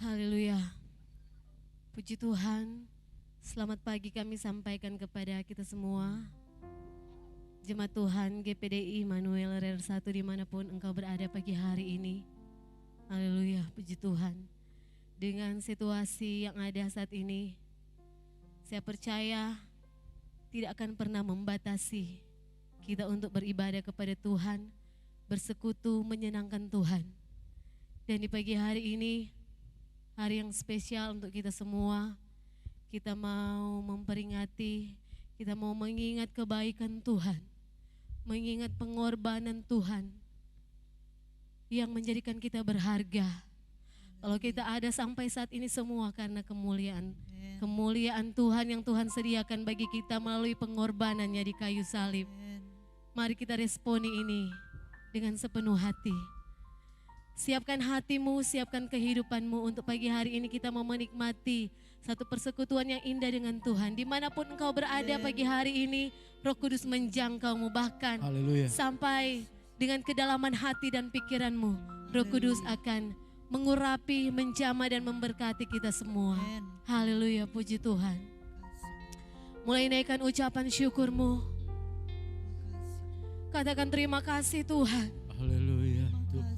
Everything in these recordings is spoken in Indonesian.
Haleluya. Puji Tuhan. Selamat pagi kami sampaikan kepada kita semua. Jemaat Tuhan GPDI Immanuel RR 1 dimanapun engkau berada pagi hari ini. Haleluya, puji Tuhan. Dengan situasi yang ada saat ini, saya percaya tidak akan pernah membatasi kita untuk beribadah kepada Tuhan, bersekutu menyenangkan Tuhan. Dan di pagi hari ini, hari yang spesial untuk kita semua, kita mau memperingati, kita mau mengingat kebaikan Tuhan, mengingat pengorbanan Tuhan yang menjadikan kita berharga. Kalau kita ada sampai saat ini semua karena kemuliaan Tuhan yang Tuhan sediakan bagi kita melalui pengorbanannya di kayu salib. Mari kita responi ini dengan sepenuh hati. Siapkan hatimu, siapkan kehidupanmu untuk pagi hari ini kita mau menikmati satu persekutuan yang indah dengan Tuhan. Dimanapun engkau berada pagi hari ini, Roh Kudus menjangkaumu bahkan sampai dengan kedalaman hati dan pikiranmu. Roh Kudus akan mengurapi, menjamah dan memberkati kita semua. Haleluya, puji Tuhan. Mulai naikkan ucapan syukurmu. Katakan terima kasih Tuhan. Haleluya Tuhan.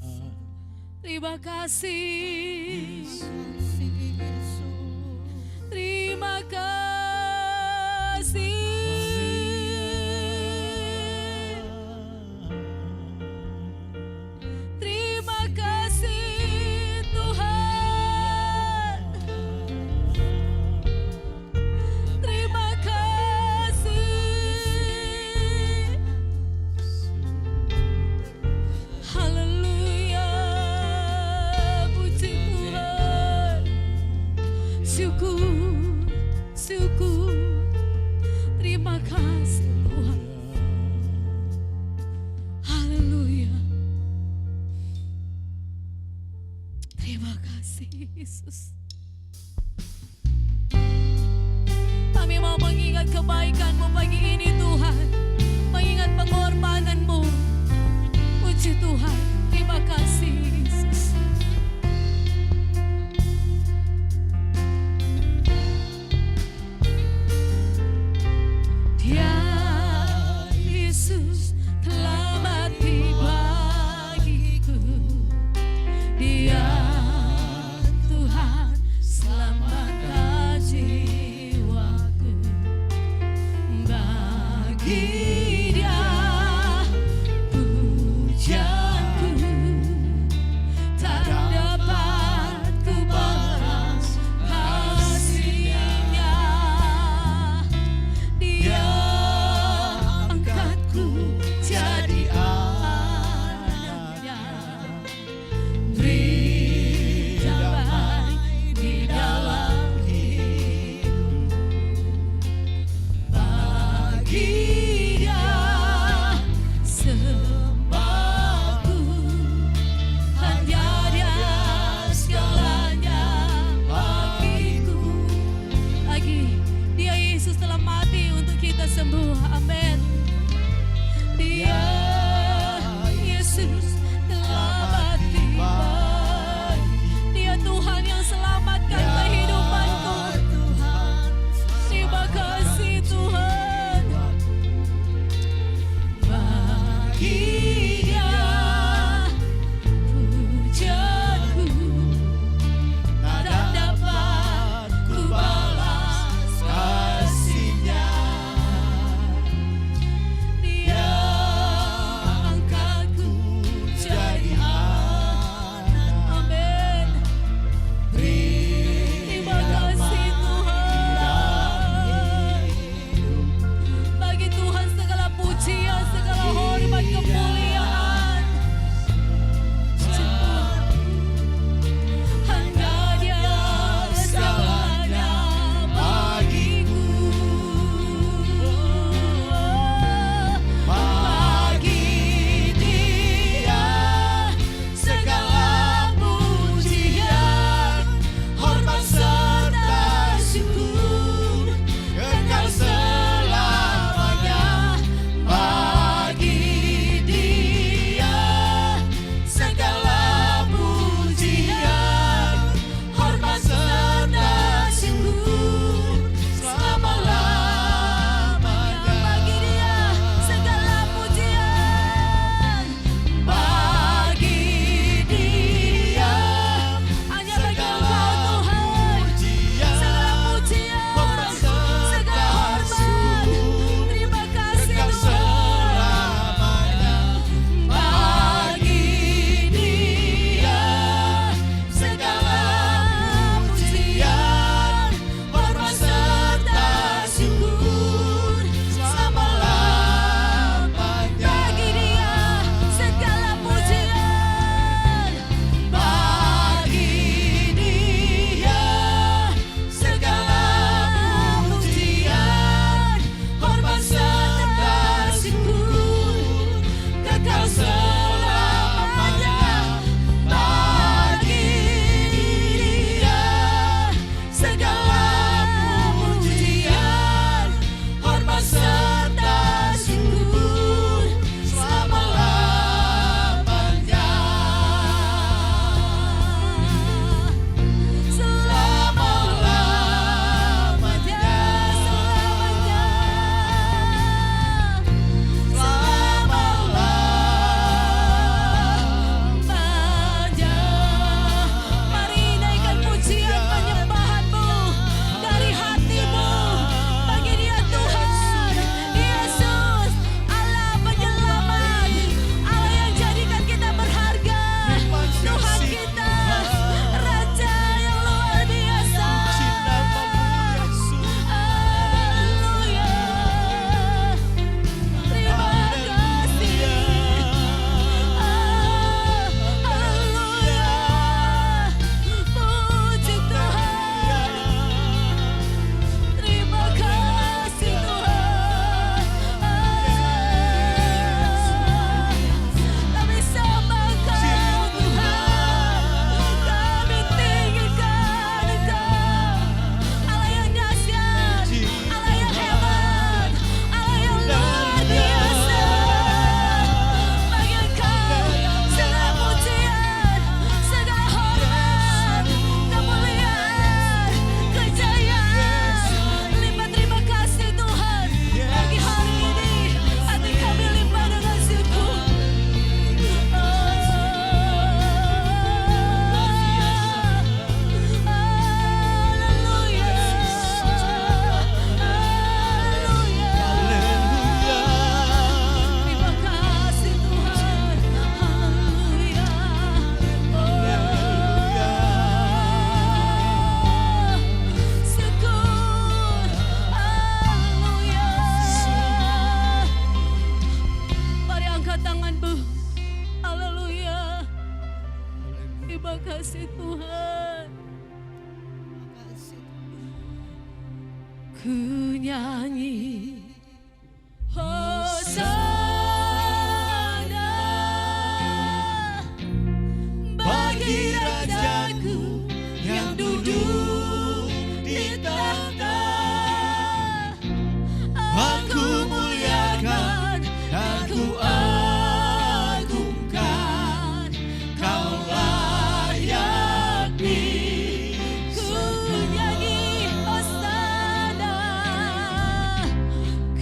Terima kasih. Terima kasih. Terima kasih Tuhan. Terima kasih. Haleluya. Puji Tuhan. Syukur, syukur. Terima kasih Tuhan. Haleluya. Terima kasih Yesus. Kami mau mengingat kebaikan-Mu pagi ini Tuhan. Mengingat pengorbanan-Mu. Puji Tuhan. Terima kasih Yesus. Dia Yesus telah mati bagiku. Dia Tuhan selamatkan jiwaku. Bagi Dia pujianku. ku nyanyi Hosana bagi Rajaku yang duduk di tahta. Aku muliakan, aku agungkan, kau layak dikunyangi Hosana,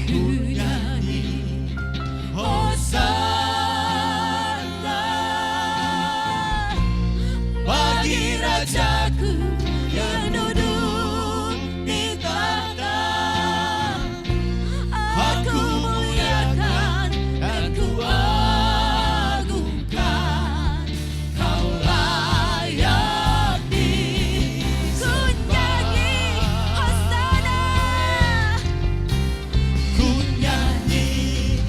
ku nyanyi Hosana bagi Rajaku yang duduk di tahta. Aku muliakan dan ku agungkan, kau layak dikunyangi Hosana, ku nyanyi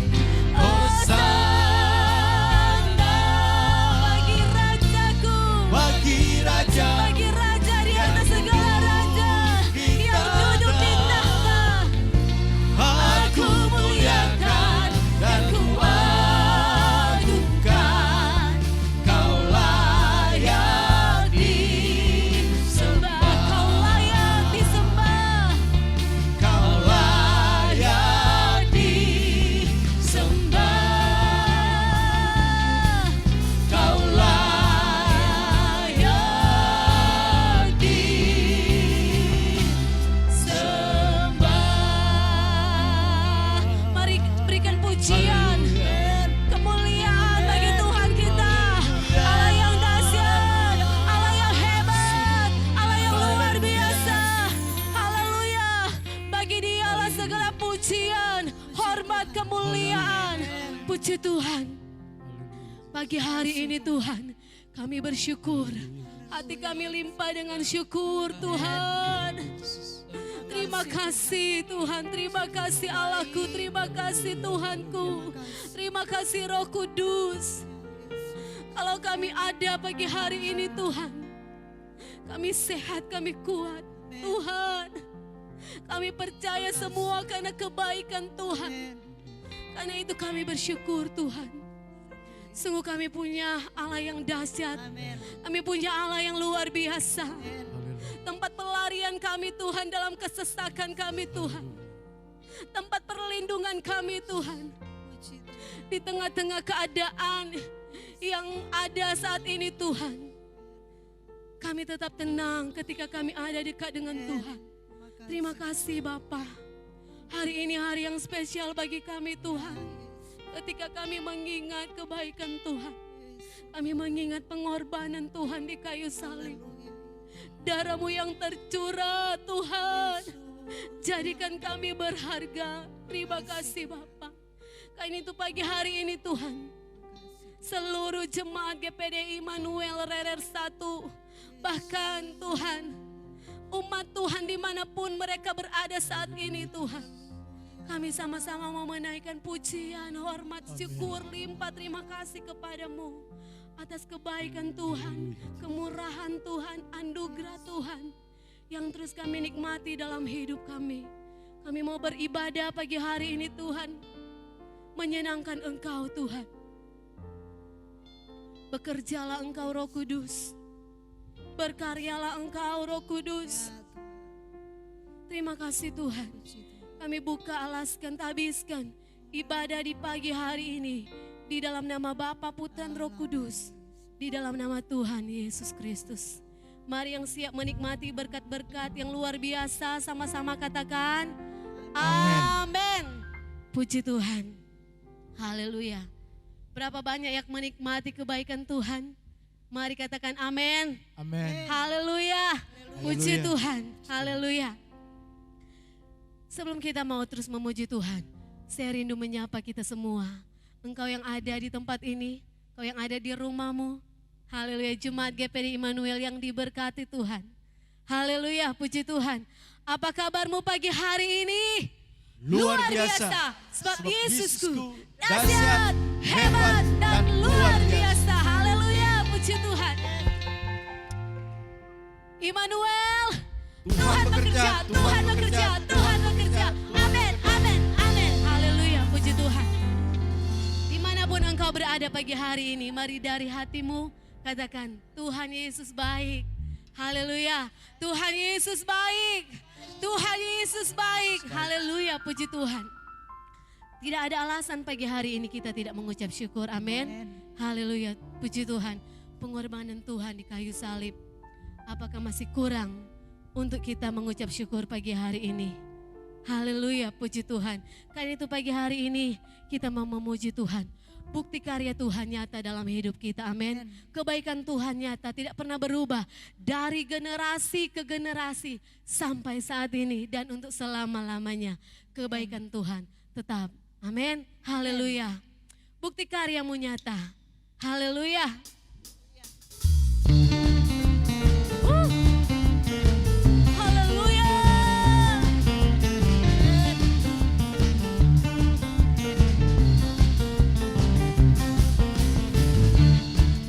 Hosana bagi Rajaku, bagi Raja di atas segala raja yang duduk di tahta. Aku muliakan dan ku agungkan, kau layak disembah, kau layak disembah, kau layak disembah, kau layak disembah. Mari berikan pujian, kemuliaan bagi Tuhan kita, Allah yang dahsyat, Allah yang hebat, Allah yang luar biasa. Haleluya, bagi Dialah segala pujian, hormat, kemuliaan. Puji Tuhan. Pagi hari ini Tuhan, kami bersyukur. Hati kami limpah dengan syukur Tuhan. Terima kasih Tuhan, terima kasih Allahku, terima kasih Tuhanku. Terima kasih Roh Kudus. Kalau kami ada pagi hari ini Tuhan, kami sehat, kami kuat Tuhan. Kami percaya semua karena kebaikan Tuhan. Karena itu kami bersyukur Tuhan. Sungguh kami punya Allah yang dahsyat. Kami punya Allah yang luar biasa. Tempat pelarian kami Tuhan dalam kesesakan kami Tuhan. Tempat perlindungan kami Tuhan. Di tengah-tengah keadaan yang ada saat ini Tuhan, kami tetap tenang ketika kami ada dekat dengan Tuhan. Terima kasih Bapa. Hari ini hari yang spesial bagi kami Tuhan. Ketika kami mengingat kebaikan Tuhan, kami mengingat pengorbanan Tuhan di kayu salib. Darah-Mu yang tercurah Tuhan, jadikan kami berharga. Terima kasih Bapa. Karena itu pagi hari ini Tuhan, seluruh jemaat GPD Immanuel RR 1, bahkan Tuhan, umat Tuhan dimanapun mereka berada saat ini Tuhan, kami sama-sama mau menaikkan pujian, hormat, syukur, limpah terima kasih kepadamu atas kebaikan Tuhan, kemurahan Tuhan, anugerah Tuhan yang terus kami nikmati dalam hidup kami. Kami mau beribadah pagi hari ini Tuhan, menyenangkan Engkau Tuhan. Bekerjalah Engkau Roh Kudus, berkaryalah Engkau Roh Kudus. Terima kasih Tuhan. Kami buka, alaskan, tabiskan ibadah di pagi hari ini di dalam nama Bapa, Putra, Roh Kudus, di dalam nama Tuhan Yesus Kristus. Mari yang siap menikmati berkat-berkat yang luar biasa, sama-sama katakan amin. Puji Tuhan. Haleluya. Berapa banyak yang menikmati kebaikan Tuhan? Mari katakan amin. Amin. Haleluya. Puji Tuhan. Haleluya. Sebelum kita mau terus memuji Tuhan, saya rindu menyapa kita semua. Engkau yang ada di tempat ini, engkau yang ada di rumahmu. Haleluya, jemaat GPD Immanuel yang diberkati Tuhan. Haleluya, puji Tuhan. Apa kabarmu pagi hari ini? Luar biasa. Sebab Yesusku dahsyat, hebat, dan luar biasa. Haleluya, puji Tuhan. Immanuel, Tuhan bekerja, Tuhan bekerja, Tuhan bekerja. ada pagi hari ini, mari dari hatimu katakan, Tuhan Yesus baik. Haleluya. Tuhan Yesus baik. Tuhan Yesus baik. Haleluya, puji Tuhan. Tidak ada alasan pagi hari ini kita tidak mengucap syukur. Amin. Haleluya, puji Tuhan. Pengorbanan Tuhan di kayu salib. Apakah masih kurang untuk kita mengucap syukur pagi hari ini? Haleluya, puji Tuhan. Karena itu pagi hari ini kita mau memuji Tuhan. Bukti karya Tuhan nyata dalam hidup kita, amin. Kebaikan Tuhan nyata tidak pernah berubah dari generasi ke generasi sampai saat ini dan untuk selama-lamanya. Kebaikan Tuhan tetap, amin. Haleluya. Bukti karyamu nyata. Haleluya. Haleluya.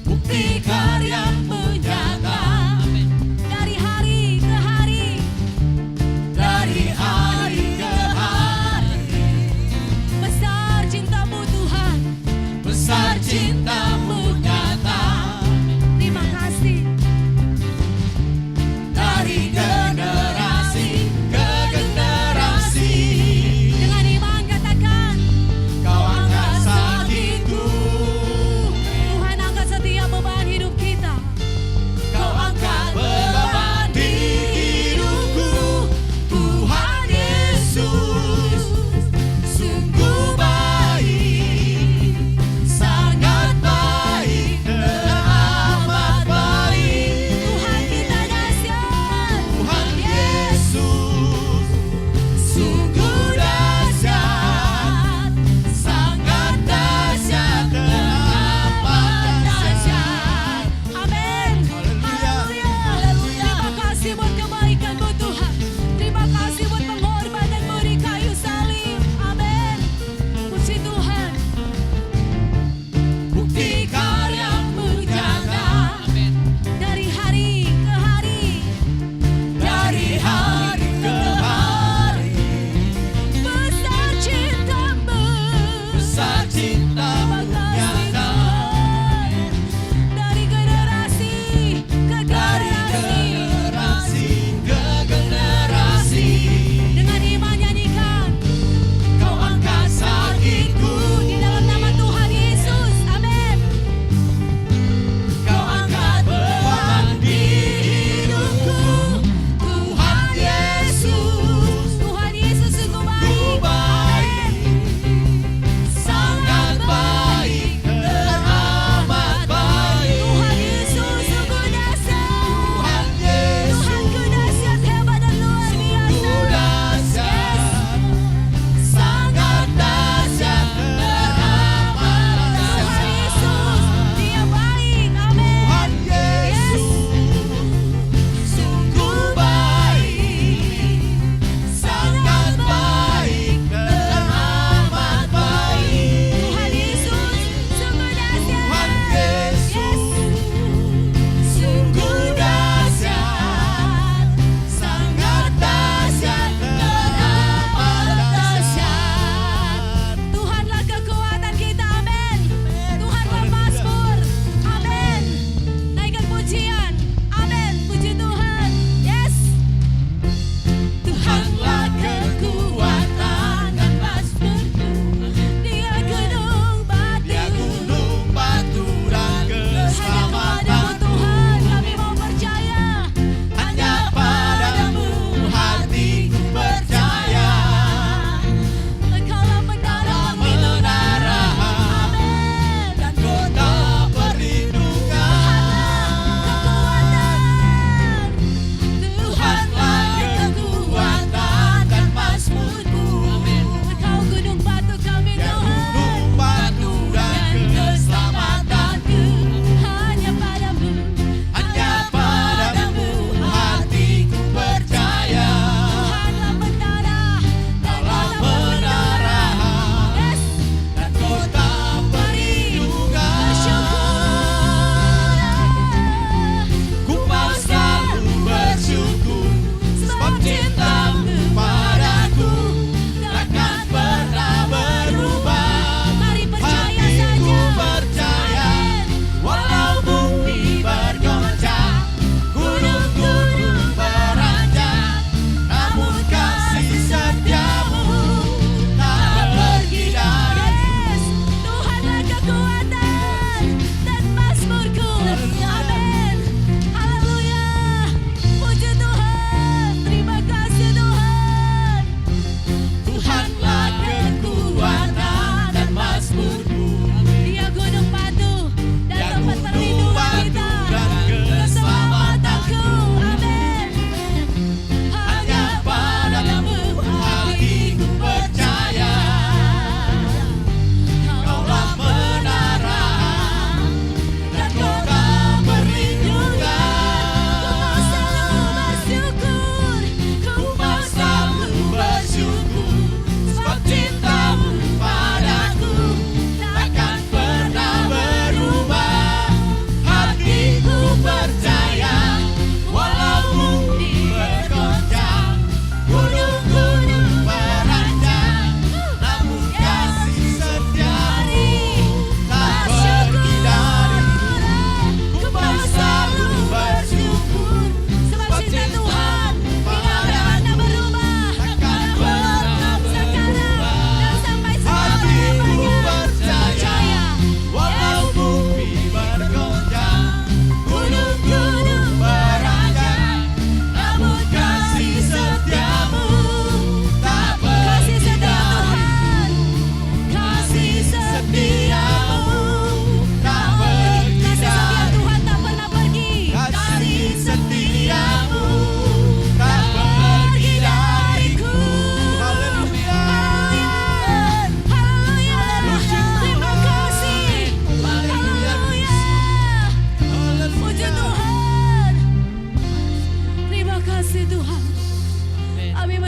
Bukti karyamu nyata Dari hari ke hari, dari hari ke hari. besar cintamu Tuhan, Besar cintamu nyata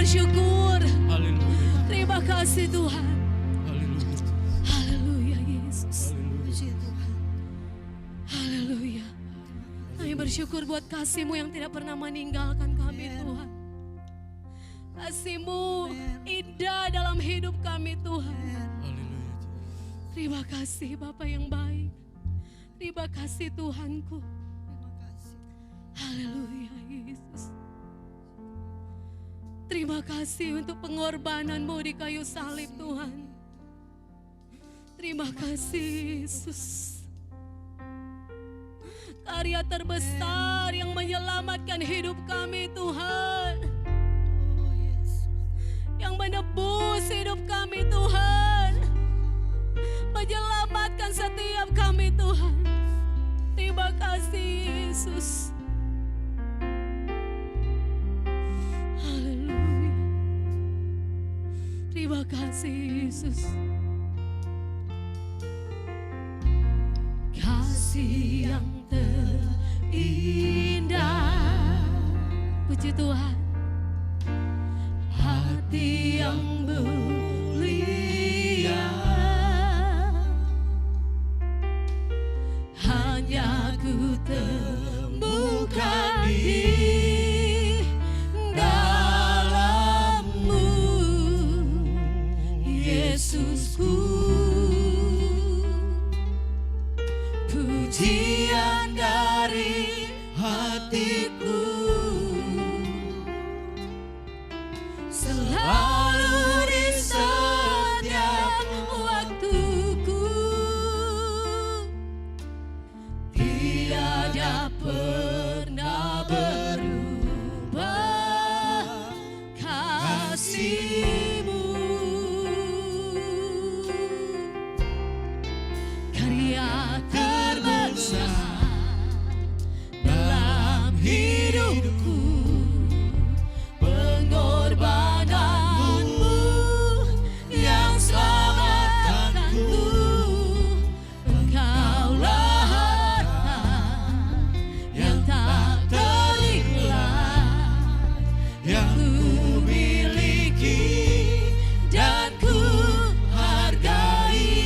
bersyukur. Haleluya. Terima kasih Tuhan. Haleluya. Haleluya Yesus. Haleluya. Haleluya. Kami bersyukur buat kasih-Mu yang tidak pernah meninggalkan kami Tuhan. Kasih-Mu indah dalam hidup kami Tuhan. Haleluya. Terima kasih Bapa yang baik. Terima kasih Tuhanku. Haleluya Yesus. Terima kasih untuk pengorbanan-Mu di kayu salib Tuhan. Terima kasih Yesus. Karya terbesar yang menyelamatkan hidup kami Tuhan. Yang menebus hidup kami Tuhan. Menyelamatkan setiap kami Tuhan. Terima kasih Yesus. Haleluya. Terima kasih Yesus. Kasih yang terindah. Puji Tuhan. Hati yang mulia. Hanya ku temukan di dalam-Mu, Yesusku. Pujian dari hatiku selalu di setiap waktuku. Tiada pernah berubah kasih-Mu. Karya terbesar dalam hidupku, pengorbanan-Mu yang selamatkanku. Engkaulah harta yang tak ternilai yang ku miliki dan ku hargai.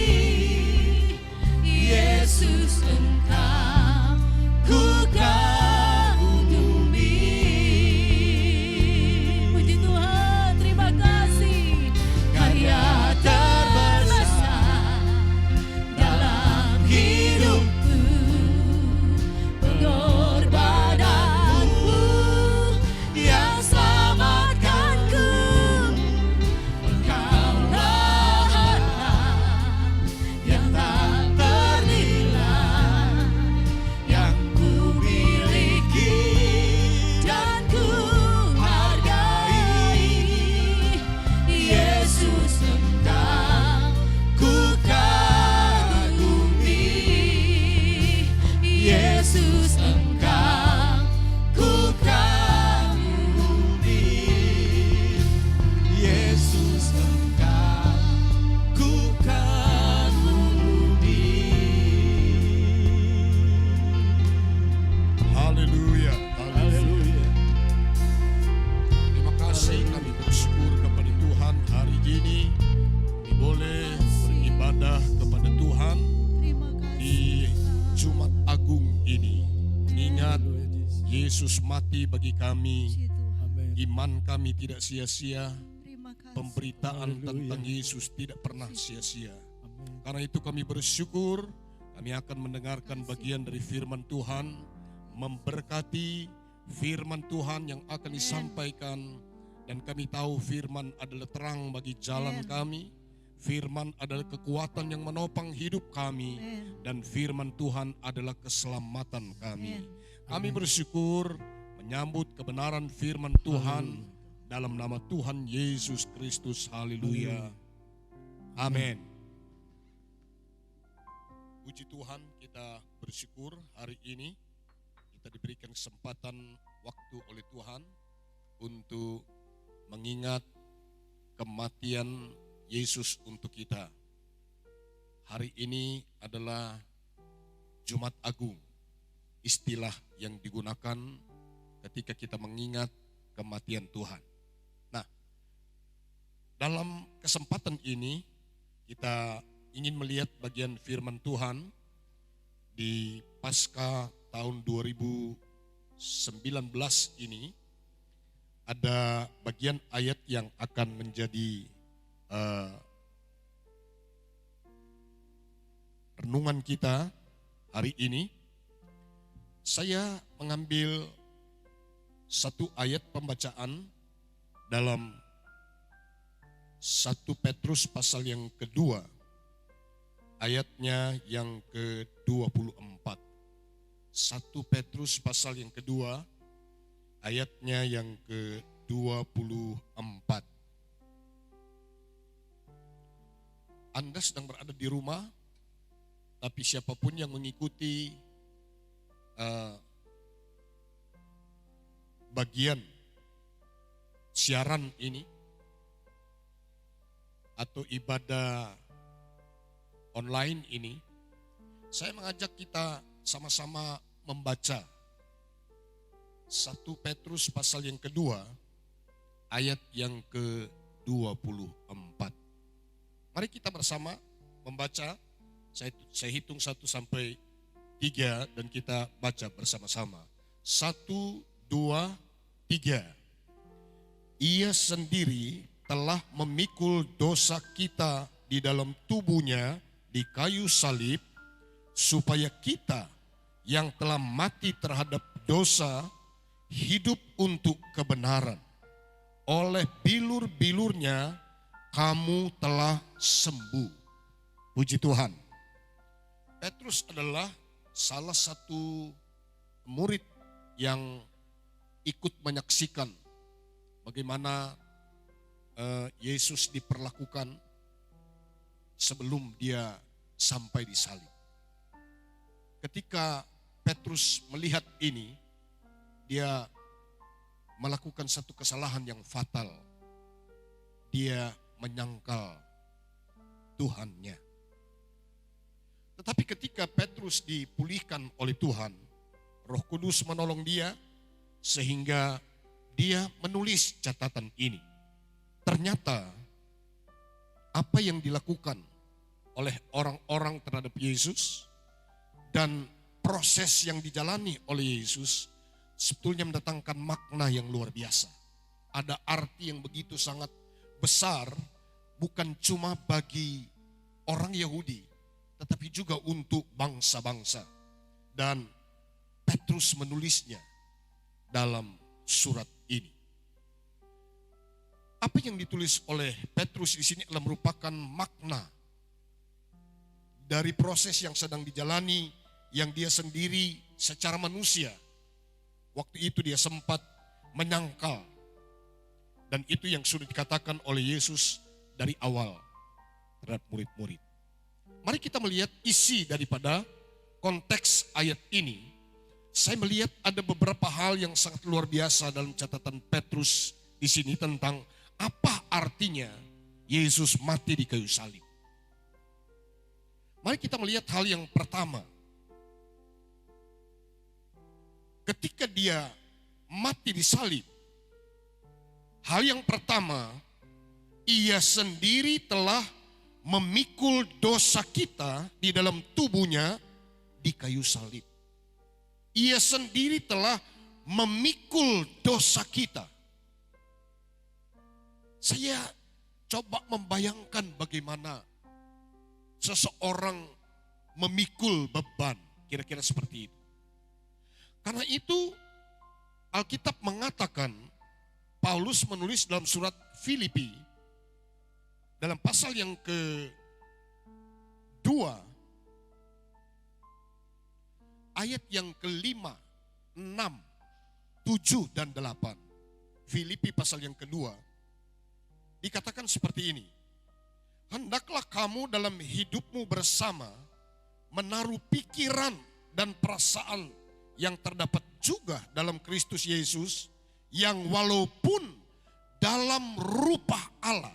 Yesus, Engkau ku kagumi. Puji Tuhan, terima kasih. Karya terbesar dalam hidupku, pengorbanan-Mu yang selamatkanku. Engkaulah harta yang tak ternilai yang ku miliki dan ku hargai. Yesus, Engkau ku kagumi. Yesus, Engkau ku kagumi. Yesus, Engkau ku kagumi. Haleluya. Haleluya. Terima kasih, kami bersyukur kepada Tuhan hari ini kami boleh beribadah kepada Tuhan di Jumat Agung ini, mengingat Yesus mati bagi kami. Iman kami tidak sia-sia, pemberitaan tentang Yesus tidak pernah sia-sia. Karena itu kami bersyukur, kami akan mendengarkan bagian dari firman Tuhan, memberkati firman Tuhan yang akan disampaikan. Dan kami tahu firman adalah terang bagi jalan kami, firman adalah kekuatan yang menopang hidup kami, dan firman Tuhan adalah keselamatan kami. Kami bersyukur menyambut kebenaran firman Tuhan dalam nama Tuhan Yesus Kristus. Haleluya. Amin. Puji Tuhan, kita bersyukur hari ini kita diberikan kesempatan waktu oleh Tuhan untuk mengingat kematian Yesus untuk kita. Hari ini adalah Jumat Agung, istilah yang digunakan ketika kita mengingat kematian Tuhan. Nah, dalam kesempatan ini kita ingin melihat bagian firman Tuhan di Paskah tahun 2019 ini. Ada bagian ayat yang akan menjadi renungan kita hari ini. Saya mengambil satu ayat pembacaan dalam 1 Petrus pasal yang kedua, ayatnya yang ke-24. 1 Petrus pasal yang kedua, ayatnya yang ke-24. Anda sedang berada di rumah, tapi siapapun yang mengikuti bagian siaran ini atau ibadah online ini, saya mengajak kita sama-sama membaca 1 Petrus pasal yang kedua, ayat yang ke-24. Mari kita bersama membaca. Saya hitung 1 sampai 3 dan kita baca bersama-sama. 1, 2, 3. Ia sendiri telah memikul dosa kita di dalam tubuhnya di kayu salib, supaya kita yang telah mati terhadap dosa hidup untuk kebenaran. Oleh bilur-bilurnya kamu telah sembuh. Puji Tuhan. Petrus adalah salah satu murid yang ikut menyaksikan bagaimana Yesus diperlakukan sebelum dia sampai di salib. Ketika Petrus melihat ini, dia melakukan satu kesalahan yang fatal. Dia menyangkal Tuhannya. Tetapi ketika Petrus dipulihkan oleh Tuhan, Roh Kudus menolong dia sehingga dia menulis catatan ini. Ternyata apa yang dilakukan oleh orang-orang terhadap Yesus dan proses yang dijalani oleh Yesus sebetulnya mendatangkan makna yang luar biasa. Ada arti yang begitu sangat besar, bukan cuma bagi orang Yahudi, tetapi juga untuk bangsa-bangsa. Dan Petrus menulisnya dalam surat ini. Apa yang ditulis oleh Petrus di sini adalah merupakan makna dari proses yang sedang dijalani, yang dia sendiri secara manusia waktu itu dia sempat menyangkal. Dan itu yang sudah dikatakan oleh Yesus dari awal terhadap murid-murid. Mari kita melihat isi daripada konteks ayat ini. Saya melihat ada beberapa hal yang sangat luar biasa dalam catatan Petrus di sini tentang apa artinya Yesus mati di kayu salib. Mari kita melihat hal yang pertama. Ketika dia mati di salib, hal yang pertama, ia sendiri telah memikul dosa kita di dalam tubuhnya di kayu salib. Ia sendiri telah memikul dosa kita. Saya coba membayangkan bagaimana seseorang memikul beban, kira-kira seperti itu. Karena itu Alkitab mengatakan, Paulus menulis dalam surat Filipi, dalam pasal yang ke-2, ayat yang ke-5, 6, 7, dan 8. Filipi pasal yang kedua, dikatakan seperti ini. Hendaklah kamu dalam hidupmu bersama menaruh pikiran dan perasaan yang terdapat juga dalam Kristus Yesus, yang walaupun dalam rupa Allah,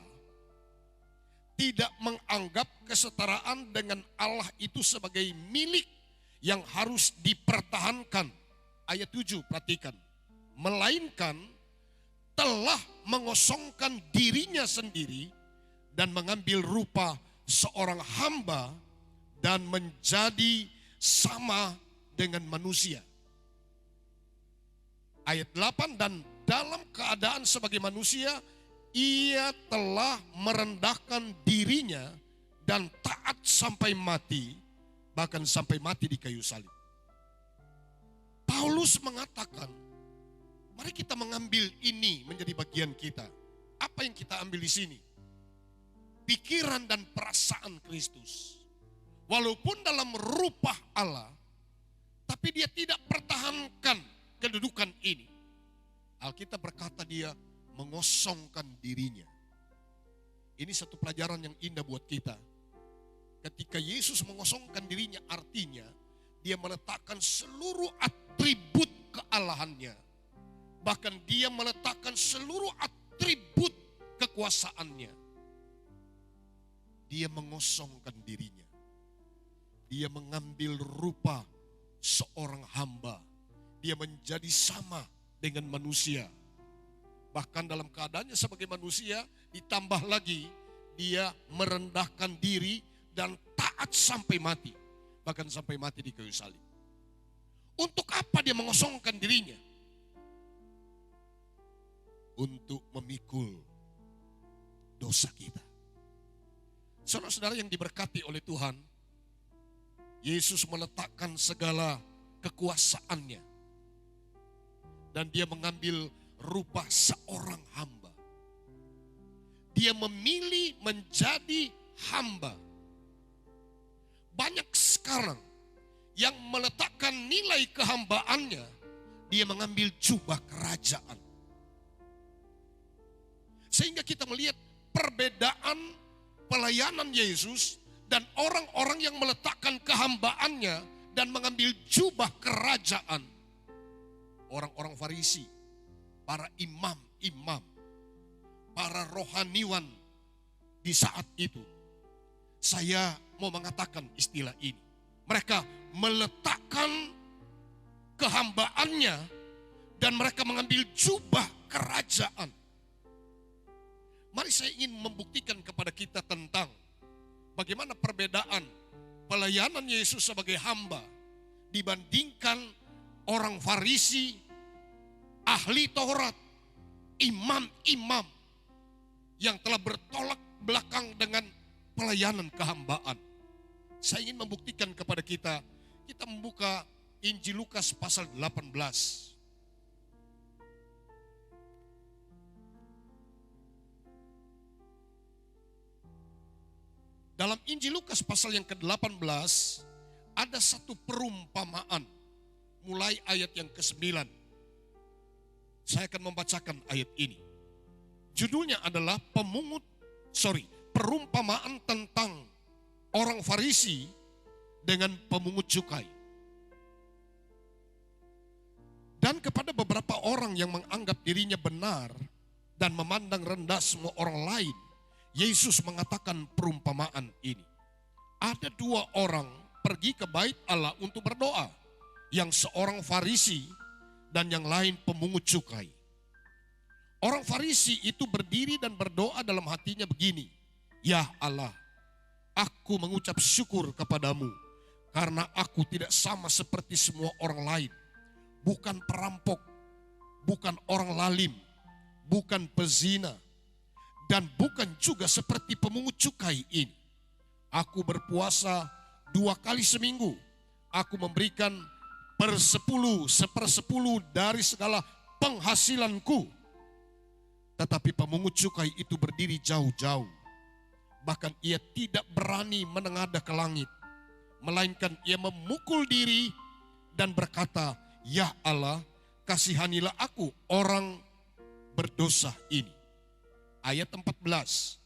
tidak menganggap kesetaraan dengan Allah itu sebagai milik yang harus dipertahankan. Ayat 7, perhatikan. Melainkan telah mengosongkan dirinya sendiri dan mengambil rupa seorang hamba dan menjadi sama dengan manusia. Ayat 8, dan dalam keadaan sebagai manusia, ia telah merendahkan dirinya dan taat sampai mati, bahkan sampai mati di kayu salib. Paulus mengatakan, mari kita mengambil ini menjadi bagian kita. Apa yang kita ambil di sini? Pikiran dan perasaan Kristus. Walaupun dalam rupa Allah, tapi dia tidak pertahankan kedudukan ini. Alkitab berkata dia mengosongkan dirinya. Ini satu pelajaran yang indah buat kita. Ketika Yesus mengosongkan dirinya, artinya dia meletakkan seluruh atribut kealahannya. Bahkan dia meletakkan seluruh atribut kekuasaannya. Dia mengosongkan dirinya. Dia mengambil rupa seorang hamba. Dia menjadi sama dengan manusia. Bahkan dalam keadaannya sebagai manusia, ditambah lagi dia merendahkan diri dan taat sampai mati. Bahkan sampai mati di kayu salib. Untuk apa dia mengosongkan dirinya? Untuk memikul dosa kita. Saudara-saudara yang diberkati oleh Tuhan, Yesus meletakkan segala kekuasaannya. Dan dia mengambil rupa seorang hamba. Dia memilih menjadi hamba. Banyak sekarang yang meletakkan nilai kehambaannya, dia mengambil jubah kerajaan. Sehingga kita melihat perbedaan pelayanan Yesus dan orang-orang yang meletakkan kehambaannya dan mengambil jubah kerajaan. Orang-orang Farisi, para imam-imam, para rohaniwan di saat itu. Saya mau mengatakan istilah ini. Mereka meletakkan kehambaannya dan mereka mengambil jubah kerajaan. Mari saya ingin membuktikan kepada kita tentang bagaimana perbedaan pelayanan Yesus sebagai hamba dibandingkan orang Farisi, ahli Taurat, imam-imam yang telah bertolak belakang dengan pelayanan kehambaan. Saya ingin membuktikan kepada kita, kita membuka Injil Lukas pasal 18. Dalam Injil Lukas pasal yang ke-18, ada satu perumpamaan, mulai ayat yang ke-9. Saya akan membacakan ayat ini. Judulnya adalah perumpamaan tentang orang Farisi dengan pemungut cukai. Dan kepada beberapa orang yang menganggap dirinya benar dan memandang rendah semua orang lain, Yesus mengatakan perumpamaan ini. Ada dua orang pergi ke bait Allah untuk berdoa. Yang seorang Farisi dan yang lain pemungut cukai. Orang Farisi itu berdiri dan berdoa dalam hatinya begini. Ya Allah, aku mengucap syukur kepadamu karena aku tidak sama seperti semua orang lain. Bukan perampok, bukan orang lalim, bukan pezina, dan bukan juga seperti pemungut cukai ini. Aku berpuasa 2 kali seminggu. Aku memberikan sepersepuluh dari segala penghasilanku. Tetapi pemungut cukai itu berdiri jauh-jauh. Bahkan ia tidak berani menengadah ke langit. Melainkan ia memukul diri dan berkata, Ya Allah, kasihanilah aku orang berdosa ini. Ayat 14,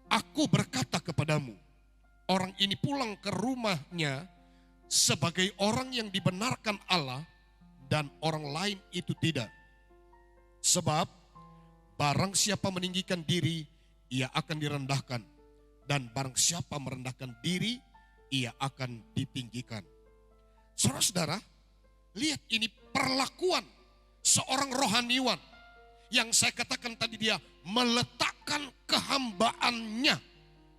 aku berkata kepadamu, orang ini pulang ke rumahnya sebagai orang yang dibenarkan Allah dan orang lain itu tidak. Sebab barang siapa meninggikan diri, ia akan direndahkan. Dan barang siapa merendahkan diri, ia akan ditinggikan. Saudara-saudara, lihat ini perlakuan seorang rohaniwan. Yang saya katakan tadi dia meletakkan kehambaannya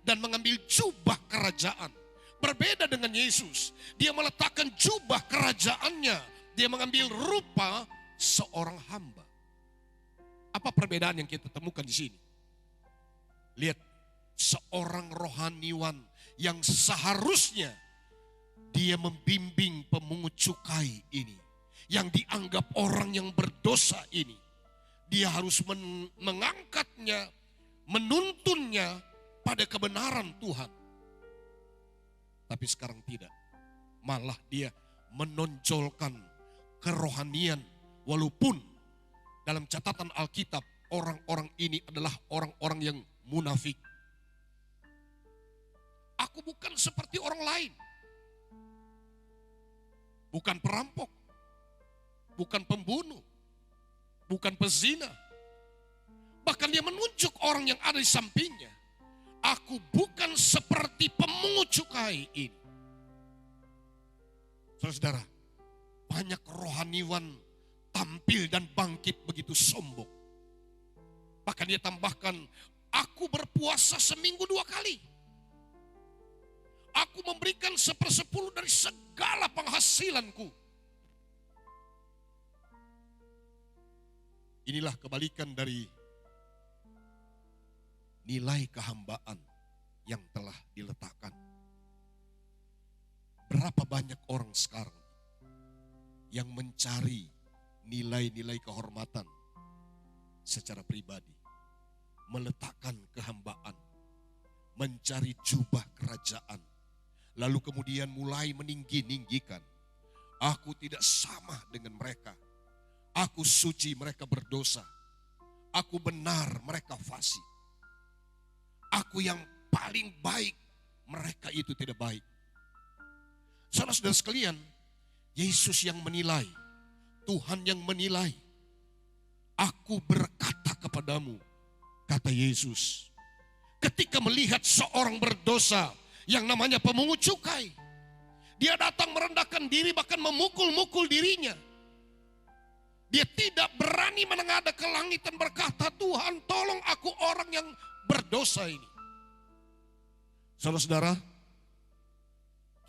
dan mengambil jubah kerajaan. Berbeda dengan Yesus, dia meletakkan jubah kerajaannya, dia mengambil rupa seorang hamba. Apa perbedaan yang kita temukan di sini? Lihat, seorang rohaniwan yang seharusnya dia membimbing pemungut cukai ini, yang dianggap orang yang berdosa ini. Dia harus mengangkatnya, menuntunnya pada kebenaran Tuhan. Tapi sekarang tidak. Malah dia menonjolkan kerohanian. Walaupun dalam catatan Alkitab, orang-orang ini adalah orang-orang yang munafik. Aku bukan seperti orang lain. Bukan perampok. Bukan pembunuh. Bukan pezina. Bahkan dia menunjuk orang yang ada di sampingnya. Aku bukan seperti pemungut cukai ini. Saudara-saudara, banyak rohaniwan tampil dan bangkit begitu sombong. Bahkan dia tambahkan, aku berpuasa seminggu 2 kali. Aku memberikan 1/10 dari segala penghasilanku. Inilah kebalikan dari nilai kehambaan yang telah diletakkan. Berapa banyak orang sekarang yang mencari nilai-nilai kehormatan secara pribadi, meletakkan kehambaan, mencari jubah kerajaan, lalu kemudian mulai meninggi-ninggikan. Aku tidak sama dengan mereka. Aku suci, mereka berdosa. Aku benar, mereka fasik. Aku yang paling baik, mereka itu tidak baik. Saudara-saudara sekalian, Yesus yang menilai, Tuhan yang menilai. Aku berkata kepadamu, kata Yesus, ketika melihat seorang berdosa yang namanya pemungut cukai, dia datang merendahkan diri, bahkan memukul-mukul dirinya. Dia tidak berani menengadah ke langit dan berkata, Tuhan tolong aku orang yang berdosa ini. Saudara-saudara,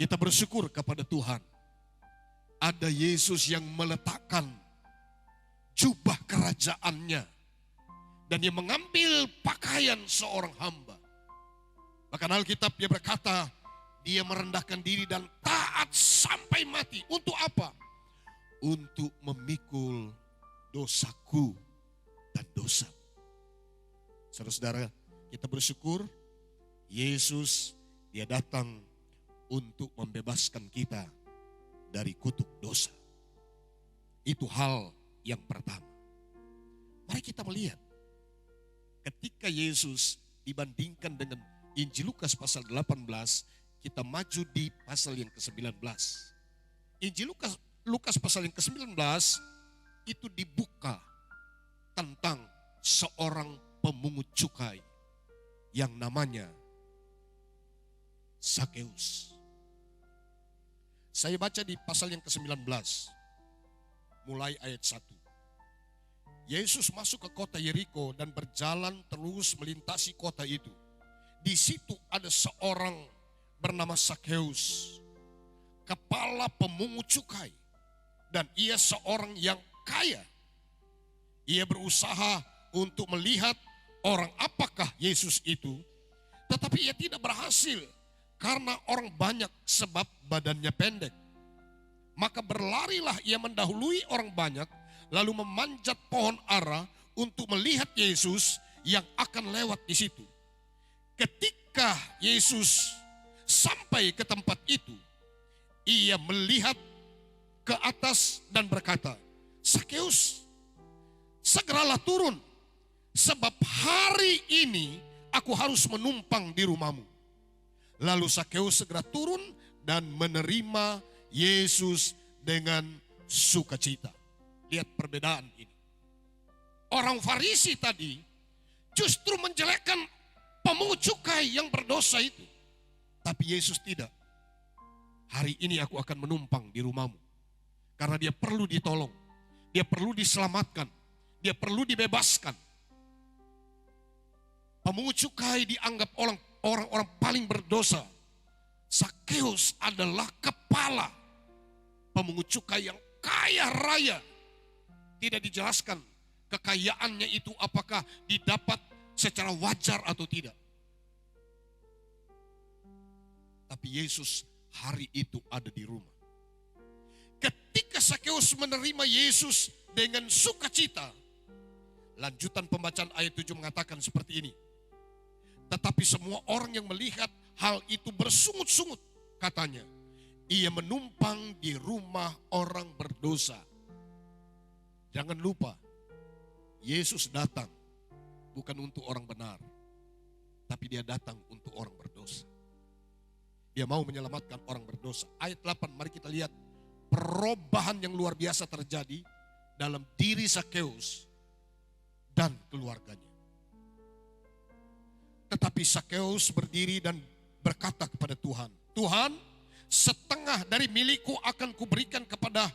kita bersyukur kepada Tuhan. Ada Yesus yang meletakkan jubah kerajaannya. Dan dia mengambil pakaian seorang hamba. Bahkan Alkitab dia berkata, dia merendahkan diri dan taat sampai mati. Untuk apa? Untuk memikul dosaku dan dosa. Saudara-saudara, kita bersyukur Yesus dia datang untuk membebaskan kita dari kutuk dosa. Itu hal yang pertama. Mari kita melihat ketika Yesus dibandingkan dengan Injil Lukas pasal 18, kita maju di pasal yang ke-19. Injil Lukas pasal yang ke-19 itu dibuka tentang seorang pemungut cukai yang namanya Sakeus. Saya baca di pasal yang ke-19, mulai ayat 1. Yesus masuk ke kota Yeriko dan berjalan terus melintasi kota itu. Di situ ada seorang bernama Sakeus, kepala pemungut cukai. Dan ia seorang yang kaya. Ia berusaha untuk melihat orang apakah Yesus itu. Tetapi ia tidak berhasil karena orang banyak sebab badannya pendek. Maka berlarilah ia mendahului orang banyak, lalu memanjat pohon ara untuk melihat Yesus yang akan lewat di situ. Ketika Yesus sampai ke tempat itu, ia melihat ke atas dan berkata, Sakeus, segeralah turun, sebab hari ini aku harus menumpang di rumahmu. Lalu Sakeus segera turun dan menerima Yesus dengan sukacita. Lihat perbedaan ini. Orang Farisi tadi justru menjelekkan pemungut cukai yang berdosa itu. Tapi Yesus tidak. Hari ini aku akan menumpang di rumahmu. Karena dia perlu ditolong. Dia perlu diselamatkan. Dia perlu dibebaskan. Pemungut cukai dianggap orang-orang paling berdosa. Sakeus adalah kepala pemungut cukai yang kaya raya. Tidak dijelaskan kekayaannya itu apakah didapat secara wajar atau tidak. Tapi Yesus hari itu ada di rumah. Ketika Sakeus menerima Yesus dengan sukacita, lanjutan pembacaan ayat 7 mengatakan seperti ini. Tetapi semua orang yang melihat hal itu bersungut-sungut, katanya, ia menumpang di rumah orang berdosa. Jangan lupa, Yesus datang bukan untuk orang benar, tapi dia datang untuk orang berdosa. Dia mau menyelamatkan orang berdosa. Ayat 8, mari kita lihat perubahan yang luar biasa terjadi dalam diri Sakeus dan keluarganya. Tetapi Sakeus berdiri dan berkata kepada Tuhan, Tuhan, setengah dari milikku akan kuberikan kepada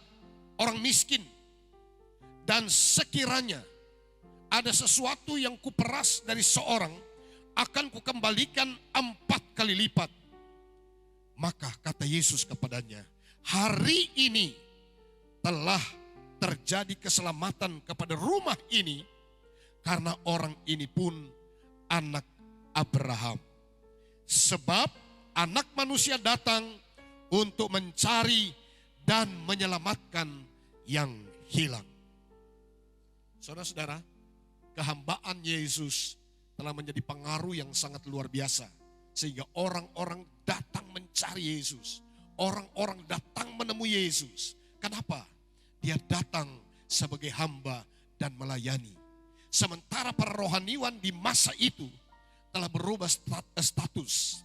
orang miskin. Dan sekiranya ada sesuatu yang kuperas dari seorang, akan kukembalikan 4 kali lipat. Maka kata Yesus kepadanya, hari ini telah terjadi keselamatan kepada rumah ini, karena orang ini pun anak Abraham. Sebab anak manusia datang untuk mencari dan menyelamatkan yang hilang. Saudara-saudara, kehambaan Yesus telah menjadi pengaruh yang sangat luar biasa. Sehingga orang-orang datang mencari Yesus. Orang-orang datang menemui Yesus. Kenapa? Dia datang sebagai hamba dan melayani. Sementara para rohaniwan di masa itu telah berubah status.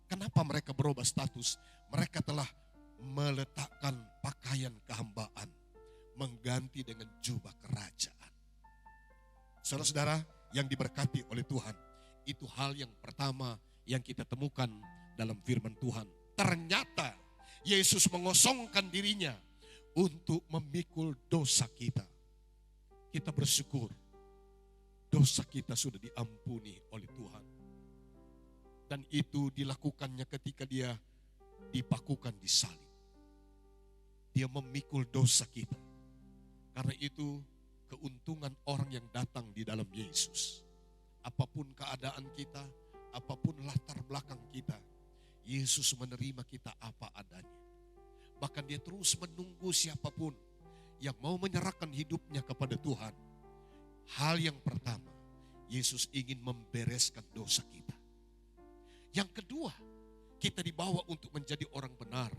Kenapa mereka berubah status? Mereka telah meletakkan pakaian kehambaan, mengganti dengan jubah kerajaan. Saudara-saudara yang diberkati oleh Tuhan, itu hal yang pertama yang kita temukan dalam firman Tuhan. Ternyata Yesus mengosongkan dirinya untuk memikul dosa kita. Kita bersyukur dosa kita sudah diampuni oleh Tuhan. Dan itu dilakukannya ketika dia dipakukan di salib. Dia memikul dosa kita. Karena itu keuntungan orang yang datang di dalam Yesus. Apapun keadaan kita, apapun latar belakang kita, Yesus menerima kita apa adanya. Bahkan dia terus menunggu siapapun yang mau menyerahkan hidupnya kepada Tuhan. Hal yang pertama, Yesus ingin membereskan dosa kita. Yang kedua, kita dibawa untuk menjadi orang benar.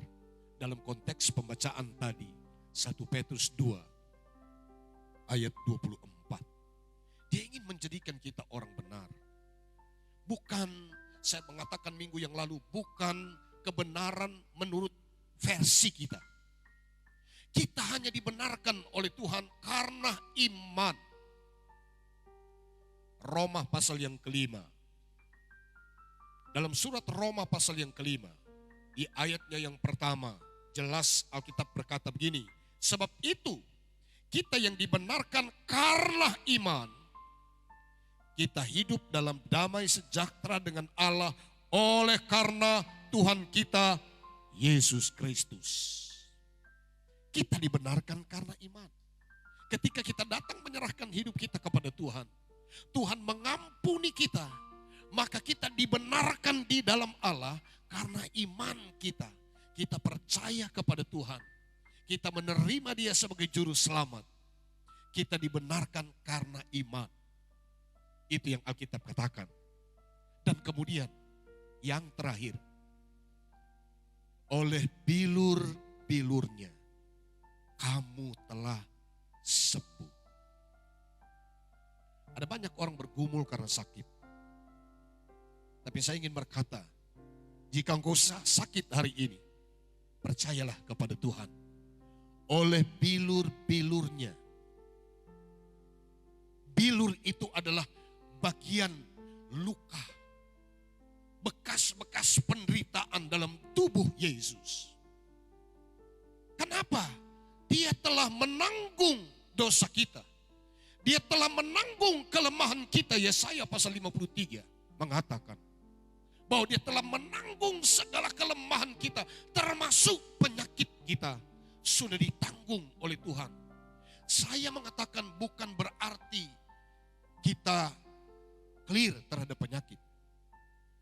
Dalam konteks pembacaan tadi, 1 Petrus 2 ayat 24. Dia ingin menjadikan kita orang benar. Bukan, saya mengatakan minggu yang lalu, bukan kebenaran menurut versi kita. Kita hanya dibenarkan oleh Tuhan karena iman. Roma pasal yang kelima. Dalam surat Roma pasal yang kelima, di ayatnya yang pertama, jelas Alkitab berkata begini, sebab itu kita yang dibenarkan karena iman, kita hidup dalam damai sejahtera dengan Allah oleh karena Tuhan kita Yesus Kristus. Kita dibenarkan karena iman. Ketika kita datang menyerahkan hidup kita kepada Tuhan, Tuhan mengampuni kita, maka kita dibenarkan di dalam Allah karena iman kita. Kita percaya kepada Tuhan. Kita menerima Dia sebagai juru selamat. Kita dibenarkan karena iman. Itu yang Alkitab katakan. Dan kemudian yang terakhir, oleh bilur-bilurnya kamu telah sembuh. Ada banyak orang bergumul karena sakit. Tapi saya ingin berkata, jika engkau sakit hari ini, percayalah kepada Tuhan. Oleh bilur-bilurnya. Bilur itu adalah bagian luka. Bekas-bekas penderitaan dalam tubuh Yesus. Kenapa? Dia telah menanggung dosa kita. Dia telah menanggung kelemahan kita. Yesaya pasal 53 mengatakan bahwa dia telah menanggung segala kelemahan kita, termasuk penyakit kita sudah ditanggung oleh Tuhan. Saya mengatakan bukan berarti kita clear terhadap penyakit.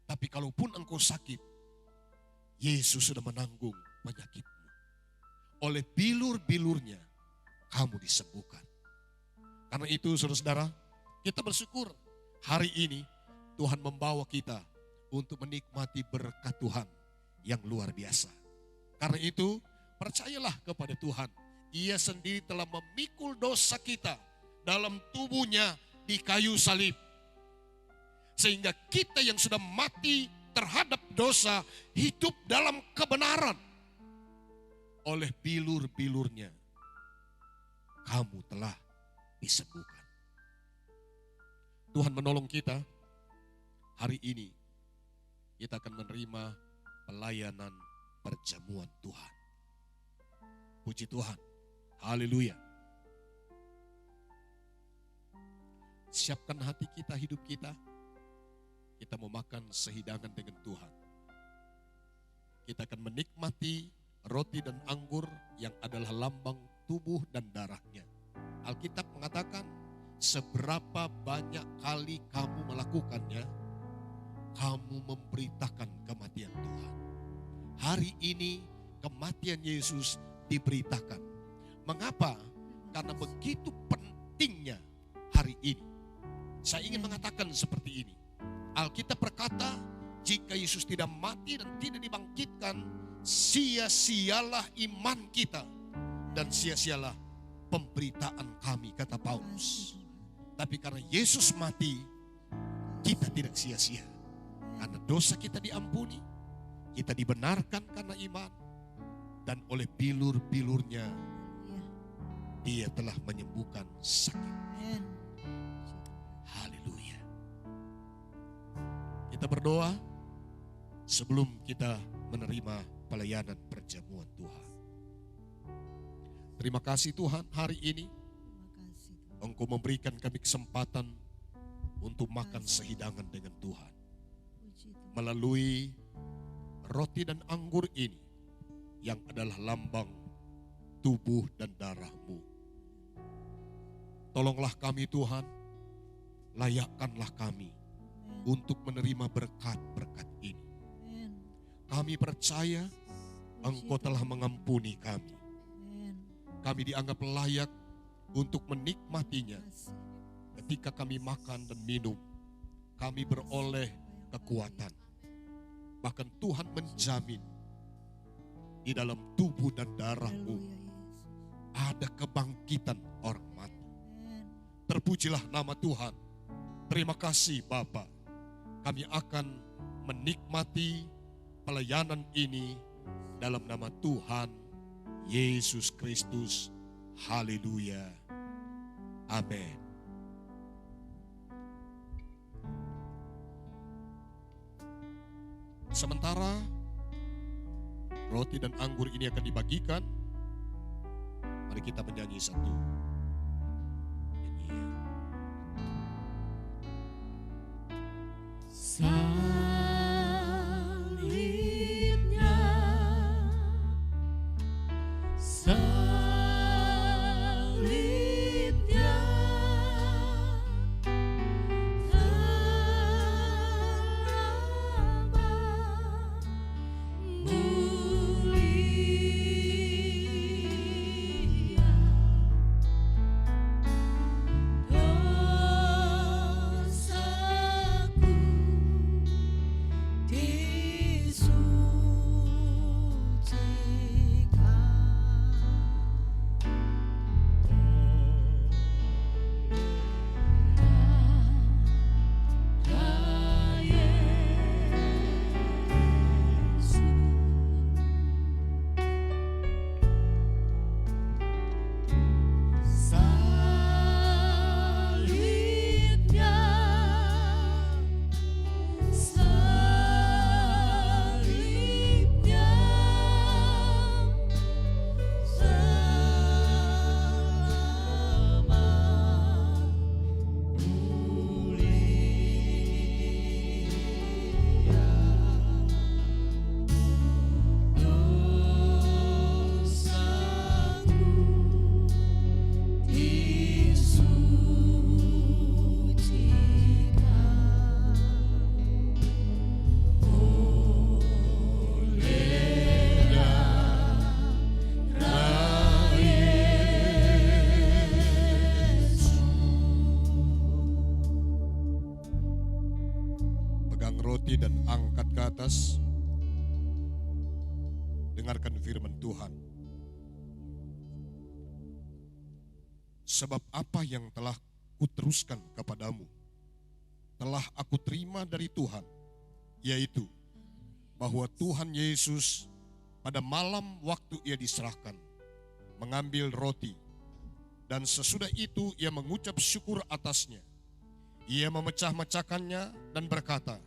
Tapi kalaupun engkau sakit, Yesus sudah menanggung penyakitmu. Oleh bilur-bilurnya kamu disembuhkan. Karena itu saudara-saudara, kita bersyukur hari ini Tuhan membawa kita untuk menikmati berkat Tuhan yang luar biasa. Karena itu percayalah kepada Tuhan. Ia sendiri telah memikul dosa kita dalam tubuhnya di kayu salib. Sehingga kita yang sudah mati terhadap dosa hidup dalam kebenaran. Oleh bilur-bilurnya kamu telah disembuhkan. Tuhan menolong kita. Hari ini kita akan menerima pelayanan perjamuan Tuhan. Puji Tuhan. Haleluya. Siapkan hati kita, hidup kita. Kita mau makan sehidangan dengan Tuhan. Kita akan menikmati roti dan anggur yang adalah lambang tubuh dan darahnya. Alkitab mengatakan, seberapa banyak kali kamu melakukannya, kamu memberitakan kematian Tuhan. Hari ini kematian Yesus diberitakan. Mengapa? Karena begitu pentingnya hari ini. Saya ingin mengatakan seperti ini. Alkitab berkata, jika Yesus tidak mati dan tidak dibangkitkan, sia-sialah iman kita dan sia-sialah pemberitaan kami, kata Paulus. Tapi karena Yesus mati, kita tidak sia-sia. Karena dosa kita diampuni, kita dibenarkan karena iman, dan oleh bilur-bilurnya Dia telah menyembuhkan sakit. Haleluya. Kita berdoa sebelum kita menerima pelayanan perjamuan Tuhan. Terima kasih Tuhan, hari ini Engkau memberikan kami kesempatan untuk makan sehidangan dengan Tuhan. Melalui roti dan anggur ini yang adalah lambang tubuh dan darah-Mu. Tolonglah kami Tuhan, layakkanlah kami untuk menerima berkat-berkat ini. Kami percaya Engkau telah mengampuni kami. Kami dianggap layak untuk menikmatinya. Ketika kami makan dan minum, kami beroleh kekuatan. Bahkan Tuhan menjamin di dalam tubuh dan darah-Mu ada kebangkitan orang mati. Terpujilah nama Tuhan. Terima kasih Bapa. Kami akan menikmati pelayanan ini dalam nama Tuhan Yesus Kristus. Haleluya. Amin. Sementara roti dan anggur ini akan dibagikan, mari kita menyanyi satu nyanyian. Salibnya, salibnya terlambang mulia, dosaku roti dan angkat ke atas. Dengarkan firman Tuhan. Sebab apa yang telah kuteruskan kepadamu, telah aku terima dari Tuhan, yaitu bahwa Tuhan Yesus pada malam waktu ia diserahkan, mengambil roti, dan sesudah itu ia mengucap syukur atasnya. Ia memecah-mecahkannya dan berkata,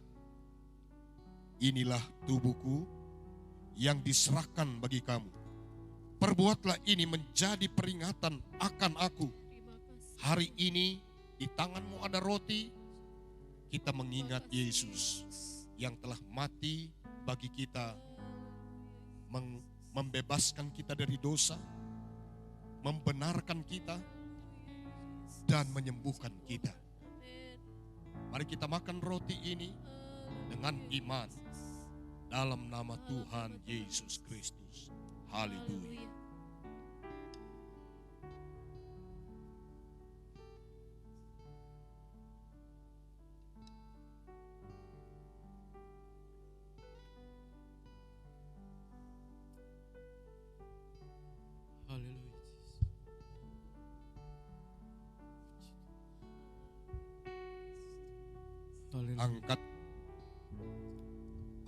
inilah tubuhku yang diserahkan bagi kamu. Perbuatlah ini menjadi peringatan akan aku. Hari ini di tanganmu ada roti, kita mengingat Yesus yang telah mati bagi kita, membebaskan kita dari dosa, membenarkan kita, dan menyembuhkan kita. Mari kita makan roti ini dengan iman dalam nama Tuhan Yesus Kristus. Haleluya. Angkat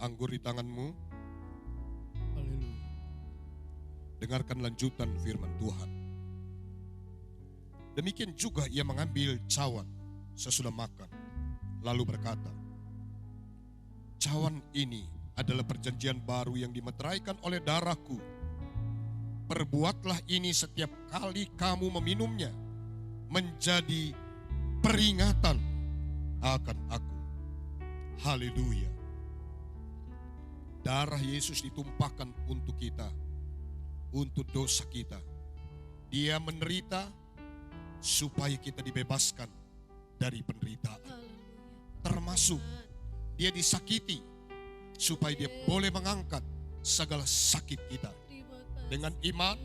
anggur di tanganmu. Haleluya. Dengarkan lanjutan firman Tuhan. Demikian juga ia mengambil cawan sesudah makan, lalu berkata, cawan ini adalah perjanjian baru yang dimeteraikan oleh darahku. Perbuatlah ini setiap kali kamu meminumnya, menjadi peringatan akan aku. Haleluya. Darah Yesus ditumpahkan untuk kita, untuk dosa kita. Dia menderita supaya kita dibebaskan dari penderitaan. Termasuk dia disakiti supaya dia boleh mengangkat segala sakit kita. Dengan iman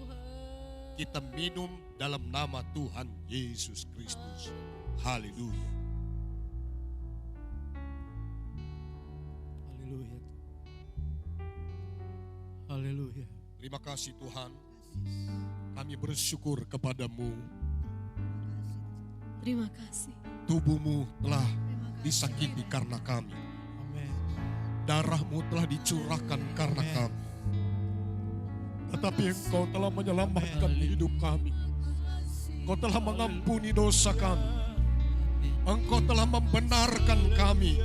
kita minum dalam nama Tuhan Yesus Kristus. Haleluya. Haleluya. Haleluya. Terima kasih Tuhan. Kami bersyukur kepadamu. Terima kasih. Tubuhmu telah disakiti karena kami. Amin. Darahmu telah dicurahkan karena kami. Tetapi Engkau telah menyelamatkan hidup kami. Engkau telah mengampuni dosa kami. Engkau telah membenarkan kami.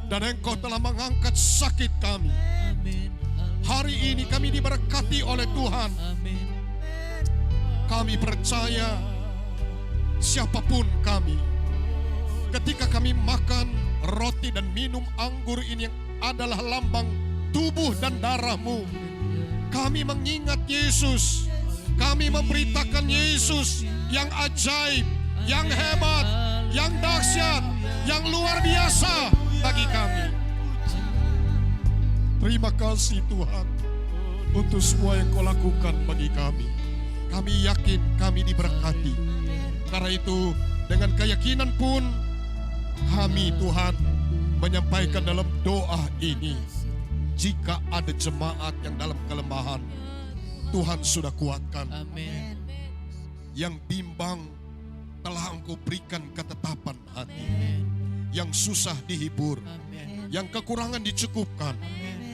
Dan Engkau telah mengangkat sakit kami. Hari ini kami diberkati oleh Tuhan. Kami percaya siapapun kami, ketika kami makan roti dan minum anggur ini yang adalah lambang tubuh dan darah-Mu, kami mengingat Yesus. Kami memberitakan Yesus yang ajaib, yang hebat, yang dahsyat, yang luar biasa bagi kami. Terima kasih Tuhan untuk semua yang Kau lakukan bagi kami. Kami yakin kami diberkati. Karena itu dengan keyakinan pun kami Tuhan menyampaikan dalam doa ini. Jika ada jemaat yang dalam kelemahan, Tuhan sudah kuatkan. Amin. Yang bimbang telah Engkau berikan ketetapan hati. Yang susah dihibur. Amin. Yang kekurangan dicukupkan.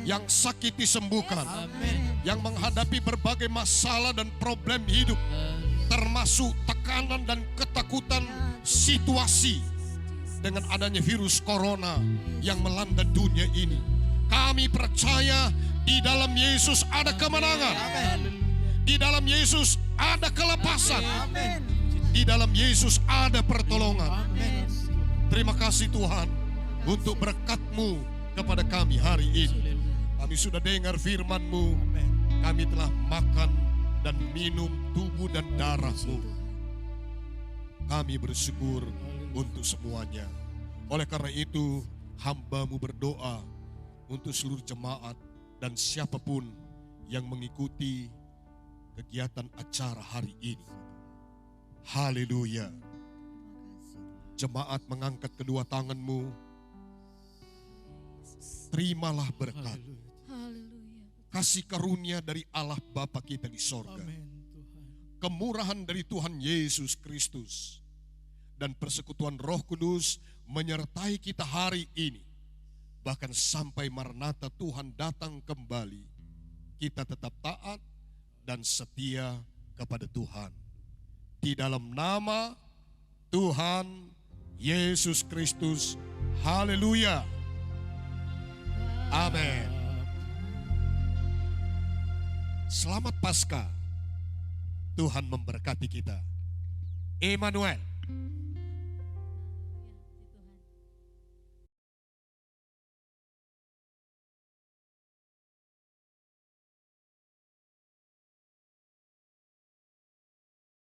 Yang sakit disembuhkan. Amin. Yang menghadapi berbagai masalah dan problem hidup, termasuk tekanan dan ketakutan situasi dengan adanya virus corona yang melanda dunia ini. Kami percaya di dalam Yesus ada kemenangan. Di dalam Yesus ada kelepasan. Di dalam Yesus ada pertolongan. Terima kasih Tuhan untuk berkat-Mu kepada kami hari ini. Kami sudah dengar firman-Mu. Kami telah makan dan minum tubuh dan darah-Mu. Kami bersyukur untuk semuanya. Oleh karena itu, hamba-Mu berdoa untuk seluruh jemaat dan siapapun yang mengikuti kegiatan acara hari ini. Haleluya. Jemaat mengangkat kedua tanganmu. terimalah berkat, Haleluya. Haleluya. kasih karunia dari Allah Bapa kita di sorga, Amin Tuhan. kemurahan dari Tuhan Yesus Kristus, dan persekutuan Roh Kudus menyertai kita hari ini. Bahkan sampai Maranatha Tuhan datang kembali, kita tetap taat dan setia kepada Tuhan. Di dalam nama Tuhan Yesus Kristus, haleluya, amin. Selamat Paskah, Tuhan memberkati kita. Emmanuel.